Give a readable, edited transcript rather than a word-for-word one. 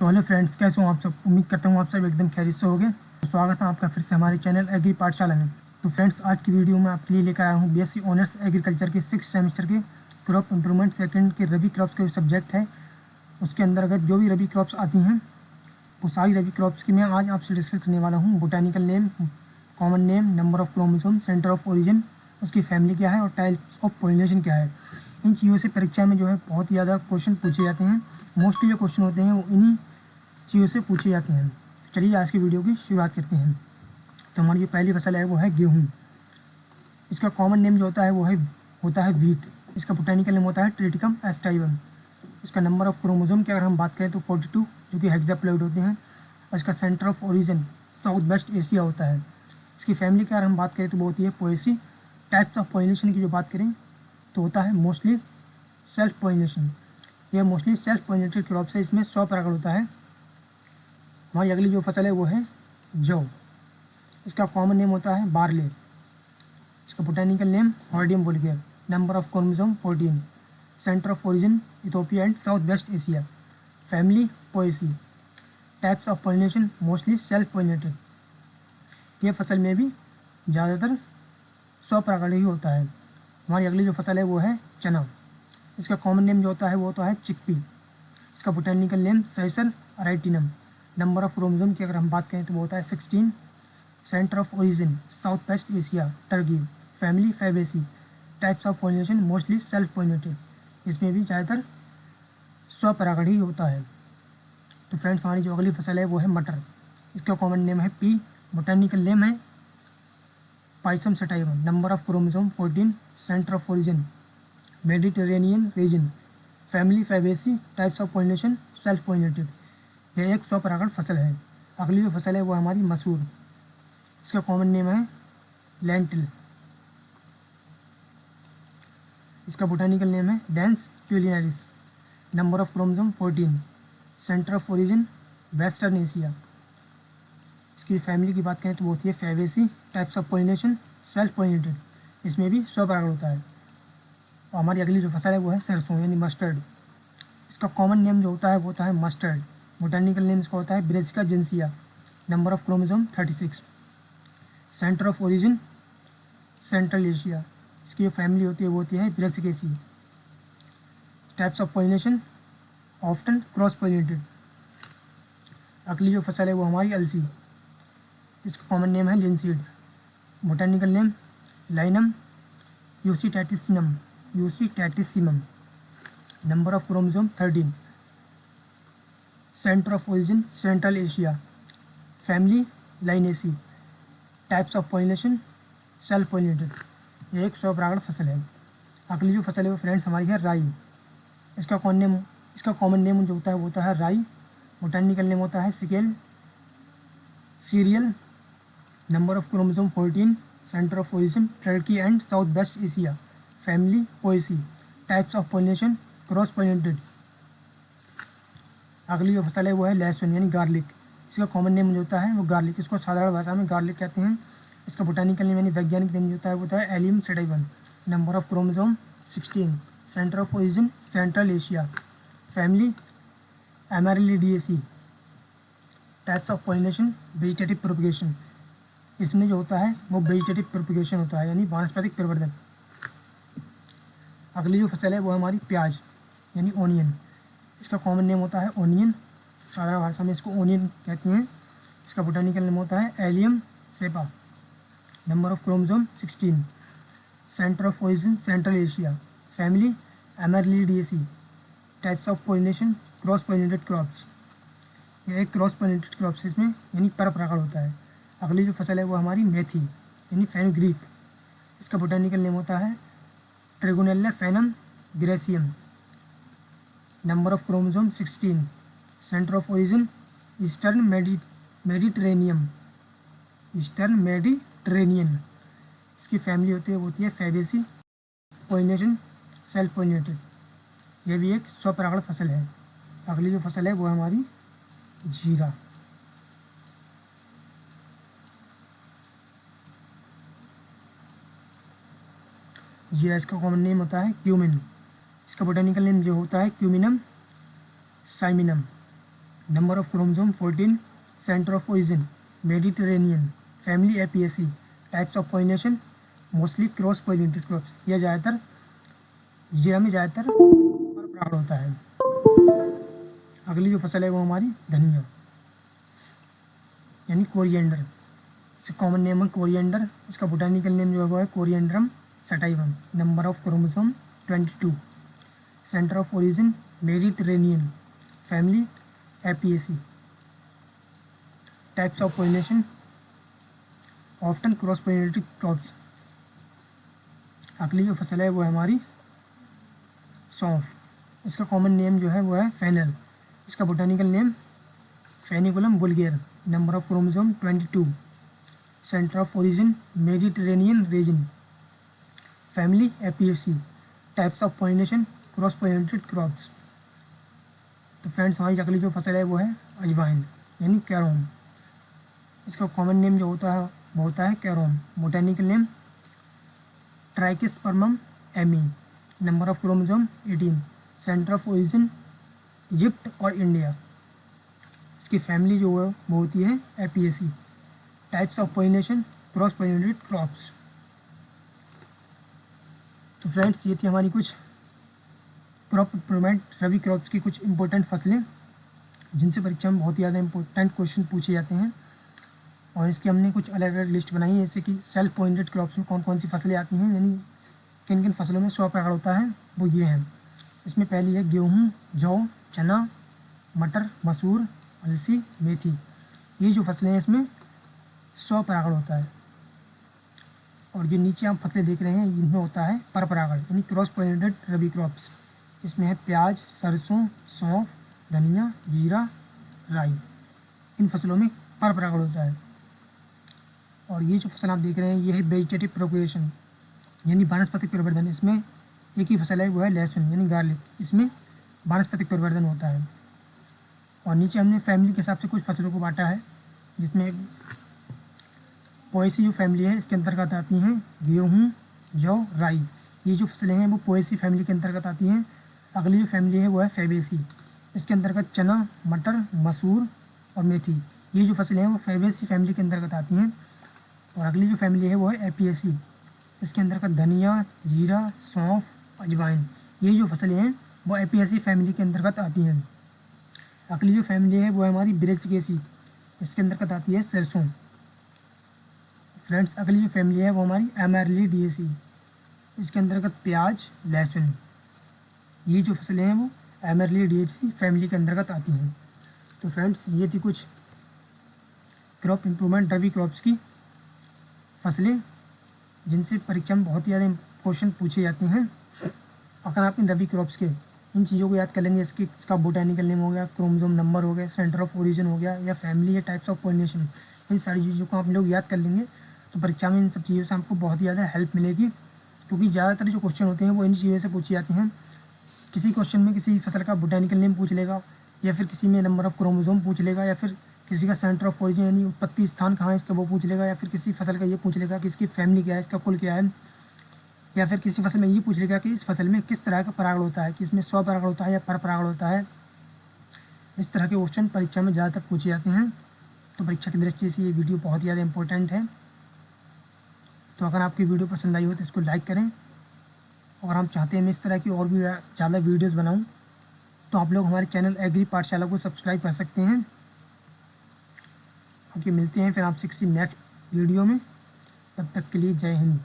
तो hello friends, कैसे हो आप सब। उम्मीद करता हूँ आप सब एकदम खैरियत से होंगे। तो स्वागत है आपका फिर से हमारे चैनल एग्री पाठशाला में। तो फ्रेंड्स, आज की वीडियो में आपके लिए लेकर आया हूँ बीएससी ऑनर्स एग्रीकल्चर के 6 सेमेस्टर के क्रॉप इंप्रूवमेंट सेकंड के रबी क्रॉप्स के सब्जेक्ट है। उसके अंतर्गत जो भी रबी क्रॉप्स आती हैं वो सारी रबी क्रॉप्स की मैं आज आपसे डिस्कस करने वाला हूँ। Botanical name, common name, number of chromosome, centre of origin, उसकी फैमिली क्या है और टाइप्स ऑफ पॉलिनेशन क्या है। इन चीज़ों से परीक्षा में जो है बहुत ही ज़्यादा क्वेश्चन पूछे जाते हैं। मोस्टली जो क्वेश्चन होते हैं वो इन्हीं चीज़ों से पूछे जाते हैं। चलिए आज की वीडियो की शुरुआत करते हैं। तो हमारी जो पहली फसल है वो है गेहूँ। इसका कॉमन नेम जो होता है वीट। इसका बोटैनिकल नेम होता है ट्रिटिकम एस्टाइवम। इसका नंबर ऑफ क्रोमोसोम की अगर हम बात करें तो 42, जो कि हेक्साप्लॉइड होते हैं। और इसका centre of origin south west Asia होता है। इसकी फैमिली की अगर हम बात करें तो वो होती है पोएसी। टाइप्स ऑफ पॉलिनेशन की जो बात करें तो होता है मोस्टली सेल्फ पॉलिनेशन। यह मोस्टली सेल्फ पॉलिनेटेड क्रॉप से इसमें 100 परागण होता है। हमारी अगली जो फसल है वो है जौ। इसका कॉमन नेम होता है बार्ले। इसका botanical name Hordeum vulgare. Number of chromosome 14। Centre of origin Ethiopia and south west Asia. Family Poaceae. Types of pollination mostly self pollinated. ये फसल में भी ज़्यादातर 100 परागण ही होता है। हमारी अगली जो फसल है वो है चना। इसका कॉमन नेम जो होता है वो होता है चिकपी। इसका botanical name Cicer arietinum. Number of chromosome की अगर हम बात करें तो वो होता है 16। Centre of origin south west Asia Turkey. Family Fabaceae. Types of pollination mostly self pollinated. इसमें भी ज़्यादातर स्वपरागण ही होता है। तो फ्रेंड्स, हमारी जो अगली फसल है वो है मटर। इसका कॉमन नेम है पी। बोटैनिकल नेम है Pisum sativum. Number of chromosome 14। Centre of origin Mediterranean region. Family Fabaceae. Types of pollination self pollinated. यह एक स्वपरागण फसल है। अगली जो फसल है वो हमारी मसूर। इसका कॉमन नेम है लेंटिल। इसका बोटैनिकल नेम है Lens culinaris. Number of chromosome 14। Centre of origin western Asia. इसकी फैमिली की बात करें तो वो होती है Fabaceae. Types of pollination self pollinated. इसमें भी स्वपरागण होता है। और हमारी अगली जो फसल है वो है सरसों यानी मस्टर्ड। इसका कॉमन नेम जो होता है वो होता है मस्टर्ड। बोटैनिकल नेम इसका होता है Brassica juncea. Number of chromosome 36। Centre of origin central Asia. इसकी जो फैमिली होती है वो होती है Brassicaceae. Types of pollination often cross pollinated. अगली जो फसल है वो हमारी अलसी। इसका कॉमन नेम है linseed. Botanical name Linum usitatissimum. Number of chromosome 13। Centre of origin central Asia. Family Linaceae. Types of pollination self pollinated. यह एक स्वपरागण फसल है। अगली जो फसल है वो फ्रेंड्स हमारी है राई। इसका कॉमन नेम जो होता है वो होता है राई। बोटैनिकल नेम होता है scale serial. Number of chromosome 14। Centre of origin Turkey and south west Asia. Family Poaceae. Types of pollination cross pollinated. अगली जो फसल है वो है लहसुन यानी गार्लिक। इसका कॉमन नेम जो होता है वो गार्लिक। इसको साधारण भाषा में गार्लिक कहते हैं। इसका बोटैनिकल नेम यानी वैज्ञानिक नेम जो होता है वो होता है allium sativum. Number of chromosome 16। Centre of origin central Asia. Family amaryllidaceae. Types of pollination vegetative propagation. इसमें जो होता है वो वेजिटेटिव प्रोपगेशन होता है यानी वानस्पतिक प्रवर्धन। अगली जो फसल है वो हमारी प्याज यानी ओनियन। इसका कॉमन नेम होता है ओनियन। साधारण भाषा में इसको ओनियन कहते हैं। इसका बोटैनिकल नेम होता है allium cepa. Number of chromosome 16। Centre of origin central Asia. Family amaryllidaceae. Types of pollination cross pollinated crops. यह एक क्रॉस पॉलिनेटेड क्रॉप्स इसमें यानी परपरागण होता है। अगली जो फसल है वो हमारी मेथी यानी फेनुग्रीक। इसका बोटैनिकल नेम होता है trigonella foenum graecum. Number of chromosome 16। Centre of origin eastern Mediterranean. इसकी फैमिली होती है फैबेसी। Pollination self pollinated. यह भी एक स्वपरागण फसल है। अगली जो फसल है वो हमारी जीरा। जीरा इसका कॉमन नेम होता है क्यूमिन। इसका बोटैनिकल नेम जो होता है cuminum cyminum. Number of chromosome 14, centre of origin Mediterranean, family apiaceae, types of pollination mostly cross pollinated crops. यह ज़्यादातर जीरा में ज़्यादातर पर परागण होता है। अगली जो फसल है वो हमारी धनिया यानी कोरिएंडर। इसका कॉमन नेम है कोरिएंडर। इसका बोटानिकल नेम जो है वो है coriandrum sativum. Number of chromosome 22, centre of origin Mediterranean, family apiaceae, types of pollination often cross pollinated crops. अगली जो फसल है वो है हमारी सौंफ। इसका कॉमन नेम जो है वो है फेनल। इसका botanical name foeniculum vulgare. Number of chromosome 22, centre of origin Mediterranean region, family apiaceae, types of pollination cross pollinated crops. तो फ्रेंड्स हमारी अगली जो फसल है वो है अजवाइन यानी कैरोम। इसका कॉमन नेम जो होता है वो होता है carom. Botanical name trachyspermum ammi. Number of chromosome 18, centre of origin Egypt और इंडिया। इसकी फैमिली जो है वो होती है apiaceae, types of pollination cross pollinated crops. तो फ्रेंड्स ये थी हमारी कुछ क्रॉप इम्प्रूवमेंट रबी क्रॉप्स की कुछ इंपॉर्टेंट फसलें जिनसे परीक्षा में बहुत ज़्यादा इंपॉर्टेंट क्वेश्चन पूछे जाते हैं। और इसकी हमने कुछ अलग अलग लिस्ट बनाई है, जैसे कि सेल्फ पॉइंटेड क्रॉप्स में कौन कौन सी फसलें आती हैं, यानी किन किन फसलों में स्व परागण होता है, वो ये हैं। इसमें पहली है गेहूँ, जौ, चना, मटर, मसूर, अलसी, मेथी। ये जो फसलें हैं इसमें स्व परागण होता है। और जो नीचे आप फसलें देख रहे हैं इनमें होता है पर परागण यानी क्रॉस पॉलिनेटेड रबी क्रॉप्स। इसमें है प्याज, सरसों, सौंफ, धनिया, जीरा, राई। इन फसलों में पर परागण होता है। और ये जो फसल आप देख रहे हैं ये है वेजिटेटिव प्रोक्रिएशन यानी वानस्पतिक प्रवर्धन। इसमें एक ही फसल है वो है लहसुन यानी गार्लिक। इसमें वानस्पतिक प्रवर्धन होता है। और नीचे हमने फैमिली के हिसाब से कुछ फसलों को बांटा है, जिसमें पोएसी जो फैमिली है इसके अंतर्गत आती हैं गेहूँ, जौ, राई। ये जो फसलें हैं वो पोएसी फैमिली के अंतर्गत आती हैं। अगली जो फैमिली है वो है फैबेसी। इसके अंतर्गत चना, मटर, मसूर और मेथी। ये जो फसलें हैं वो फैबेसी फैमिली के अंतर्गत आती हैं। और अगली जो फैमिली है वो है एपियसी। इसके अंतर्गत धनिया, जीरा, सौंफ, अजवाइन। ये जो फसलें हैं वो एपियसी फैमिली के अंतर्गत आती हैं। अगली जो फैमिली है वो है हमारी ब्रेसिकेसी। इसके अंतर्गत आती है सरसों। फ्रेंड्स अगली जो फैमिली है वो हमारी एमेरिलिडिएसी। इसके अंतर्गत प्याज, लहसुन। ये जो फसलें हैं वो एमेरिलिडिएसी फैमिली के अंतर्गत आती हैं। तो फ्रेंड्स ये थी कुछ क्रॉप इम्प्रूवमेंट रबी क्रॉप्स की फसलें जिनसे परीक्षा में बहुत ज़्यादा क्वेश्चन पूछे जाते हैं। अगर आप इन रबी क्रॉप्स के इन चीज़ों को याद कर लेंगे, इसका बोटानिकल नेम हो गया, क्रोमोसोम नंबर हो गया, सेंटर ऑफ ओरिजिन हो गया, या फैमिली या टाइप्स ऑफ पॉलिनेशन, इन सारी चीज़ों को आप लोग याद कर लेंगे तो परीक्षा में इन सब चीज़ों से आपको बहुत ज़्यादा हेल्प मिलेगी। क्योंकि ज़्यादातर जो क्वेश्चन होते हैं वो इन चीज़ों से पूछे जाते हैं। किसी क्वेश्चन में किसी फसल का बोटानिकल नेम पूछ लेगा, या फिर किसी में नंबर ऑफ क्रोमोसोम पूछ लेगा, या फिर किसी का सेंटर ऑफ ओरिजिन यानी उत्पत्ति स्थान कहाँ है इसका वो पूछ लेगा, या फिर किसी फसल का ये पूछ लेगा कि इसकी फैमिली क्या है, इसका कुल क्या है, या फिर किसी फसल में ये पूछ लेगा कि इस फसल में किस तरह का परागण होता है, कि इसमें स्व परागण होता है या पर परागण होता है। इस तरह के क्वेश्चन परीक्षा में ज़्यादातर पूछे जाते हैं। तो परीक्षा की दृष्टि से ये वीडियो बहुत ज़्यादा इंपॉर्टेंट है। तो अगर आपकी वीडियो पसंद आई हो तो इसको लाइक करें। और हम चाहते हैं मैं इस तरह की और भी ज़्यादा वीडियोज़ बनाऊँ, तो आप लोग हमारे चैनल एग्री पाठशाला को सब्सक्राइब कर सकते हैं। ओके, मिलते हैं फिर आपसे किसी नेक्स्ट वीडियो में। तब तक के लिए जय हिंद।